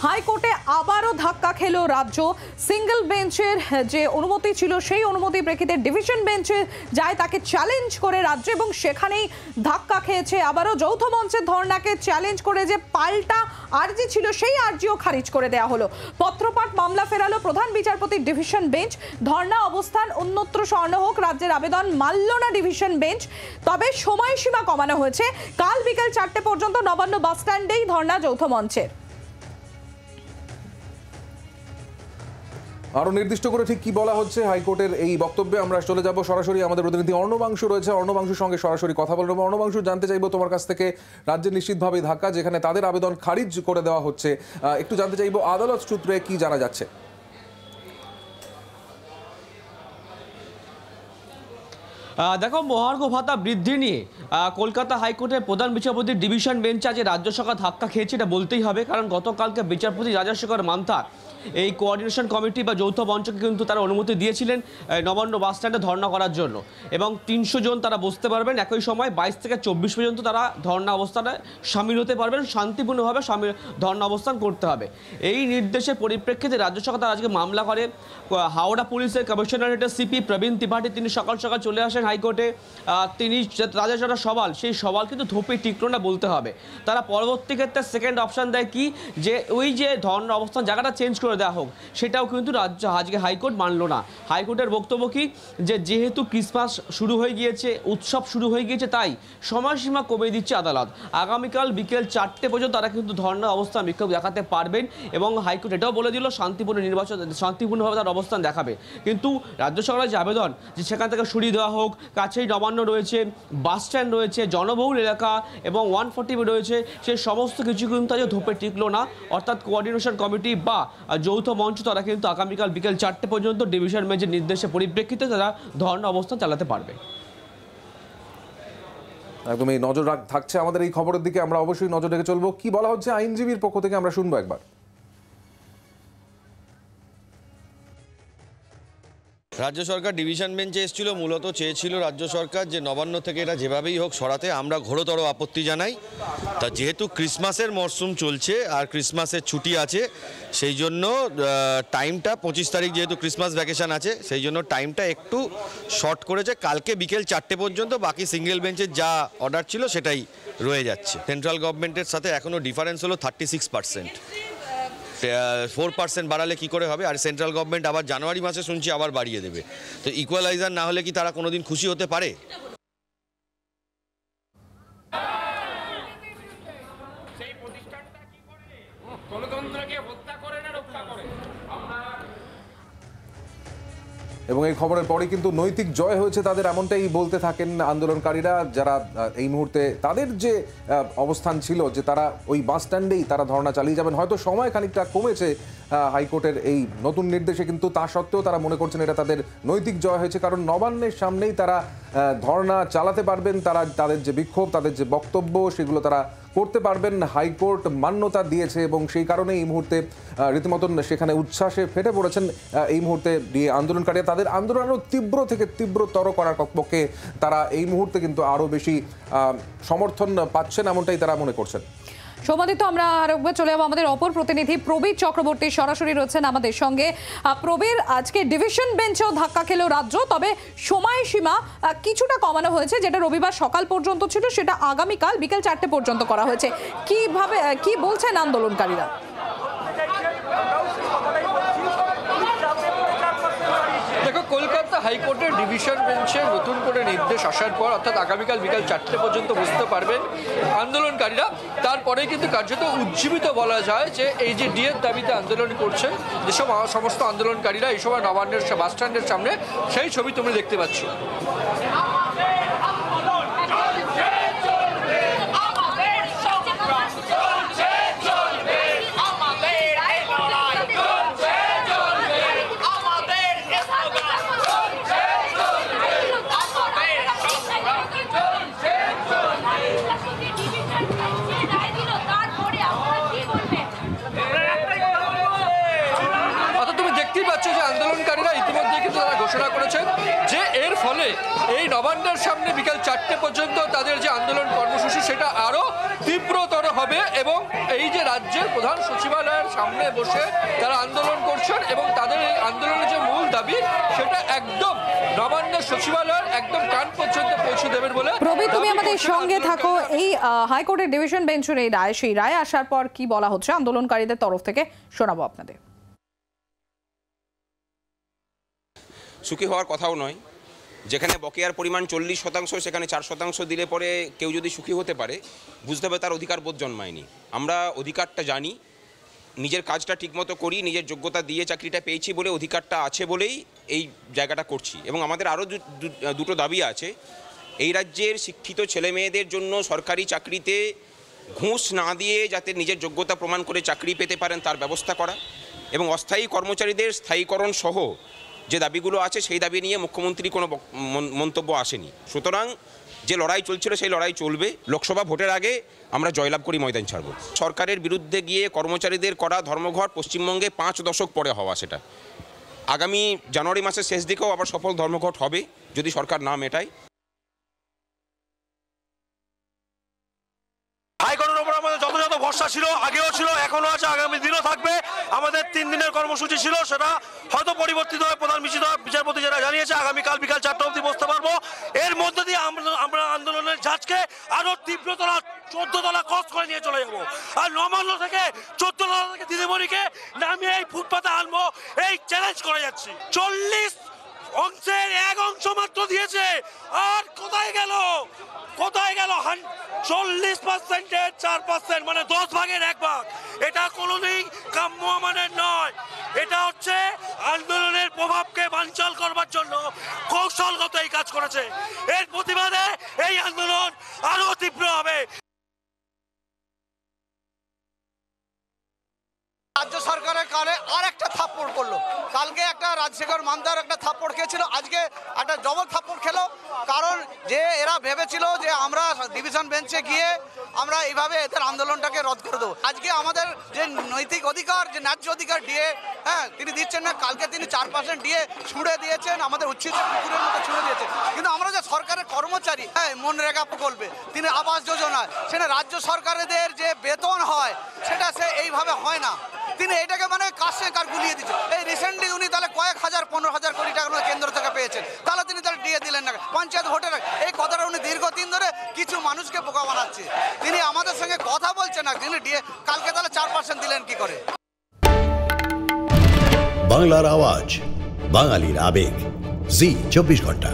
হাইকোর্টে আবারও ধাক্কা খেল রাজ্য। সিঙ্গেল বেঞ্চের যে অনুমতি ছিল সেই অনুমতি প্রেক্ষিতে ডিভিশন বেঞ্চে যায় তাকে চ্যালেঞ্জ করে রাজ্য, এবং সেখানেই ধাক্কা খেয়েছে। আবারও যৌথ মঞ্চের ধর্ণাকে চ্যালেঞ্জ করে যে পাল্টা আর্জি ছিল সেই আর্জিও খারিজ করে দেওয়া হলো। পত্রপাঠ মামলা ফেরালো প্রধান বিচারপতির ডিভিশন বেঞ্চ। ধর্ণা অবস্থান অন্যত্র সরানো হোক রাজ্যের আবেদন মানল না ডিভিশন বেঞ্চ। তবে সময়সীমা কমানো হয়েছে, কাল বিকেল 4টে পর্যন্ত নবান্ন বাস স্ট্যান্ডেই ধর্ণা যৌথ মঞ্চের। আরো নির্দিষ্ট করে ঠিক কি বলা হচ্ছে হাইকোর্টের এই বক্তব্যে আমরা চলে যাব সরাসরি। আমাদের প্রতিনিধি অর্ণবাংশু রয়েছে, অর্ণবাংশুর সঙ্গে সরাসরি কথা বলবো। অর্ণবাংশু, জানতে চাইবো তোমার কাছ থেকে রাজ্যের নিশ্চিতভাবে ধাক্কা, যেখানে তাদের আবেদন খারিজ করে দেওয়া হচ্ছে, একটু জানতে চাইবো আদালত সূত্রে কি জানা যাচ্ছে। দেখো, মহার্ঘ ভাতা বৃদ্ধি নিয়ে কলকাতা হাইকোর্টের প্রধান বিচারপতির ডিভিশন বেঞ্চে আজ রাজ্য সরকার ধাক্কা খেয়েছে, এটা বলতেই হবে। কারণ গতকালকে বিচারপতি রাজাশেখর মান্থা এই কোঅর্ডিনেশন কমিটি বা যৌথ মঞ্চকে কিন্তু তারা অনুমতি দিয়েছিলেন নবান্ন বাস স্ট্যান্ডে ধর্ণা করার জন্য, এবং 300 জন তারা বসতে পারবেন একই সময়। 22 থেকে 24 পর্যন্ত তারা ধর্ণা অবস্থানে সামিল হতে পারবেন, শান্তিপূর্ণভাবে ধর্ণা অবস্থান করতে হবে। এই নির্দেশের পরিপ্রেক্ষিতে রাজ্য সরকার আজকে মামলা করে। হাওড়া পুলিশের কমিশনারেটের সিপি প্রবীণ ত্রিপাঠী তিনি সকাল সকাল চলে আসেন হাইকোর্টে। তিনি তাদের যারা সওয়াল, সেই সওয়াল কিন্তু ধোপে টিকলো না বলতে হবে। তারা পরবর্তী ক্ষেত্রে সেকেন্ড অপশান দেয় কি, যে ওই যে ধর্ণা অবস্থান জায়গাটা চেঞ্জ করে দেওয়া হোক, সেটাও কিন্তু রাজ্য আজকে হাইকোর্ট মানল না। হাইকোর্টের বক্তব্য কি, যে যেহেতু ক্রিসমাস শুরু হয়ে গিয়েছে, উৎসব শুরু হয়ে গিয়েছে, তাই সময়সীমা কমিয়ে দিচ্ছে আদালত। আগামীকাল বিকেল 4টে পর্যন্ত তারা কিন্তু ধর্ণা অবস্থান বিক্ষোভ দেখাতে পারবেন, এবং হাইকোর্ট এটাও বলে দিল শান্তিপূর্ণভাবে তার অবস্থান দেখাবে। কিন্তু রাজ্য সরকারের যে আবেদন, যে সেখান থেকে সরিয়ে দেওয়া হোক, কাছেই নবান্ন রয়েছে, বাস স্ট্যান্ড রয়েছে, জনবহুল এলাকা এবং 140 রয়েছে, সেই সমস্ত কিছু কিন্তু আজ ধোপে টিকলো না। অর্থাৎ কোঅর্ডিনেশন কমিটি বা যৌথ মঞ্চ তারা কিন্তু আগামীকাল বিকেল 4টে পর্যন্ত ডিভিশন বেঞ্চের নির্দেশের পরিপ্রেক্ষিতে তারা ধর্ণা অবস্থান চালাতে পারবে। একদমই নজর থাকছে আমাদের এই খবরের দিকে, আমরা অবশ্যই নজর রেখে চলবো। কি বলা হচ্ছে আইনজীবীর পক্ষ থেকে আমরা শুনবো একবার। রাজ্য সরকার ডিভিশন বেঞ্চে এসেছিল, মূলত চেয়েছিল রাজ্য সরকার যে নবান্ন থেকে এটা যেভাবেই হোক সরাতে। আমরা ঘোরতর আপত্তি জানাই। তা যেহেতু ক্রিসমাসের মরশুম চলছে আর ক্রিসমাসের ছুটি আছে, সেই জন্য টাইমটা 25 তারিখ যেহেতু ক্রিসমাস ভ্যাকেশন আছে, সেই জন্য টাইমটা একটু শর্ট করেছে। কালকে বিকেল 4টে পর্যন্ত, বাকি সিঙ্গেল বেঞ্চের যা অর্ডার ছিল সেটাই রয়ে যাচ্ছে। সেন্ট্রাল গভর্নমেন্টের সাথে এখনও ডিফারেন্স হলো 36%। 4% বাড়ালে কি করে হবে? আর সেন্ট্রাল গভর্নমেন্ট আবার জানুয়ারি মাসে শুনছি আবার বাড়িয়ে দেবে। তো ইকুয়ালাইজার না হলে কি তারা কোনোদিন খুশি হতে পারে? এবং এই খবরের পরে কিন্তু নৈতিক জয় হয়েছে তাদের, এমনটাই বলতে থাকেন আন্দোলনকারীরা, যারা এই মুহূর্তে তাদের যে অবস্থান ছিল যে তারা ওই বাস স্ট্যান্ডেই তারা ধর্ণা চালিয়ে যাবেন। হয়তো সময় খানিকটা কমেছে হাইকোর্টের এই নতুন নির্দেশে, কিন্তু তা সত্ত্বেও তারা মনে করছেন এটা তাদের নৈতিক জয় হয়েছে, কারণ নবান্নের সামনেই তারা ধর্ণা চালাতে পারবেন। তারা তাদের যে বিক্ষোভ, তাদের যে বক্তব্য, সেগুলো তারা করতে পারবেন। হাইকোর্ট মান্যতা দিয়েছে এবং সেই কারণে এই মুহূর্তে রীতিমতন সেখানে উচ্ছ্বাসে ফেটে পড়েছেন এই মুহূর্তে আন্দোলনকারীরা। তাদের আন্দোলন আরও তীব্র থেকে তীব্রতর করার পক্ষে তারা এই মুহূর্তে কিন্তু আরও বেশি সমর্থন পাচ্ছেন, এমনটাই তারা মনে করছেন। সৌমাদিত্য, আমরা আরেকবার চলে যাবো আমাদের অপর প্রতিনিধি প্রবীর চক্রবর্তী সরাসরি রয়েছেন আমাদের সঙ্গে। প্রবীর, আজকে ডিভিশন বেঞ্চেও ধাক্কা খেল রাজ্য, তবে সময়সীমা কিছুটা কমানো হয়েছে। যেটা রবিবার সকাল পর্যন্ত ছিল সেটা আগামীকাল বিকেল 4টে পর্যন্ত করা হয়েছে। কি বলছেন আন্দোলনকারীরা? দেখো, কলকাতা হাইকোর্টের ডিভিশন বেঞ্চে নতুন করে নির্দেশ আসার পর, অর্থাৎ আগামীকাল বিকাল 4টে পর্যন্ত বসতে পারবেন আন্দোলনকারীরা। তারপরে কিন্তু কার্যত উজ্জীবিত বলা যায় যে এই যে ডিএর দাবিতে আন্দোলন করছেন যেসব সমস্ত আন্দোলনকারীরা, এই সময় নবান্নের বাস স্ট্যান্ডের সামনে সেই ছবি তুমি দেখতে পাচ্ছ। আন্দোলনকারীরা ইতিমধ্যে কিন্তু তারা ঘোষণা করেছেন যে এর ফলে সামনে, এই নবান্নের সামনে বিকাল 4টে পর্যন্ত তাদের যে আন্দোলন কর্মসূচি সেটা আরও তীব্রতর হবে এবং এই যে রাজ্যের প্রধান সচিবালয়ের সামনে বসে তারা আন্দোলন করছেন এবং তাদের এই আন্দোলনের যে মূল দাবি সেটা একদম নবান্নের সচিবালয়ের একদম কান পর্যন্ত পৌঁছে দেবেন বলে। প্রবীর, তুমি আমাদের সঙ্গে থাকো। এই হাইকোর্টের ডিভিশন বেঞ্চের এই রায়, সেই রায় আসার পর কি বলা হচ্ছে আন্দোলনকারীদের তরফ থেকে, শোনাবো আপনাদের। সুখী হওয়ার কথাও নয়, যেখানে বকেয়ার পরিমাণ 40% সেখানে 4% দিলে পরে কেউ যদি সুখী হতে পারে বুঝতে হবে তার অধিকার বোধ জন্মায়নি। আমরা অধিকারটা জানি, নিজের কাজটা ঠিকমতো করি, নিজের যোগ্যতা দিয়ে চাকরিটা পেয়েছি বলে অধিকারটা আছে বলেই এই জায়গাটা করছি। এবং আমাদের আরও দুটো দাবি আছে। এই রাজ্যের শিক্ষিত ছেলে মেয়েদের জন্য সরকারি চাকরিতে ঘুষ না দিয়ে যাতে নিজের যোগ্যতা প্রমাণ করে চাকরি পেতে পারেন তার ব্যবস্থা করা, এবং অস্থায়ী কর্মচারীদের স্থায়ীকরণ সহ যে দাবিগুলো আছে সেই দাবি নিয়ে মুখ্যমন্ত্রী কোনো মন্তব্য আসেনি। সুতরাং যে লড়াই চলছিল সেই লড়াই চলবে। লোকসভা ভোটের আগে আমরা জয়লাভ করি ময়দান ছাড়ব। সরকারের বিরুদ্ধে গিয়ে কর্মচারীদের করা ধর্মঘট পশ্চিমবঙ্গে 5 দশক পরে হওয়া, সেটা আগামী জানুয়ারি মাসের শেষ দিকেও আবার সফল ধর্মঘট হবে যদি সরকার না মেটায়। হাইকোর্টের উপর আমাদের যথাযথ ভরসা ছিল, আগেও ছিল, এখনো আছে, আগামী দিনও থাকবে। আমাদের 3 দিনের কর্মসূচি ছিল, সেটা হয়তো পরিবর্তিত হয়। প্রধান বিচারপতি যারা জানিয়েছে আগামীকাল বিকাল 4টা অবধি বসতে পারবো। এর মধ্যে দিয়ে আমরা আন্দোলনের ঝাঁজকে আরো তীব্রতলা 14 তলা ক্রস করে নিয়ে চলে যাবো। আর নবান্ন থেকে 14 তলা থেকে দিদিমণিকে নামিয়ে এই ফুটপাতে আনবো, এই চ্যালেঞ্জ করে যাচ্ছি। 40 অংশের 1 অংশ মাত্র দিয়েছে, আর কোথায় গেল 40%-এর 4%, মানে 10 ভাগের 1 ভাগ। এটা কোনোদিন কাম্য আমাদের নয়। এটা হচ্ছে আন্দোলনের প্রভাবকে বানচাল করবার জন্য কৌশলগত এই কাজ করেছে। এর প্রতিবাদে এই আন্দোলন আরো তীব্র হবে। রাজ্য সরকারের কানে আর একটা থাপ্পড় করলো। কালকে একটা রাজশেখর মান্দার একটা থাপ্পড় খেয়েছিল, আজকে একটা ডবল থাপ্পড় খেলো। কারণ যে এরা ভেবেছিল যে আমরা ডিভিশন বেঞ্চে গিয়ে আমরা এইভাবে এদের আন্দোলনটাকে রদ করে দেবো। আজকে আমাদের যে নৈতিক অধিকার, যে ন্যায্য অধিকার ডিএ তিনি দিচ্ছেন না। কালকে তিনি 4% ডিএ ছুঁড়ে দিয়েছেন, আমাদের উচ্ছিত পুকুরের মতো ছুঁড়ে দিয়েছেন। কিন্তু আমরা যে সরকারের কর্মচারী, মনরেগা প্রকল্পে, তিনি আবাস যোজনা, সেটা রাজ্য সরকারদের যে বেতন হয় সেটা সে এইভাবে হয় না। তিনি এটাকে মানে কাছে কার গুলিয়ে দিচ্ছেন। এই রিসেন্টলি উনি তাহলে কয়েক হাজার 15,000 কোটি টাকা কেন্দ্র থেকে পেয়েছেন, তাহলে তিনি তাহলে দিয়ে দিলেন না পঞ্চায়েত ভোটের। এই কথাটা উনি দীর্ঘদিন ধরে কিছু মানুষকে বোকা বানাচ্ছে। তিনি আমাদের সঙ্গে কথা বলছেন না, তিনি কালকে তাহলে 4% দিলেন কি করে? বাংলার আওয়াজ, বাঙালির আবেগ, জি 24 ঘন্টা।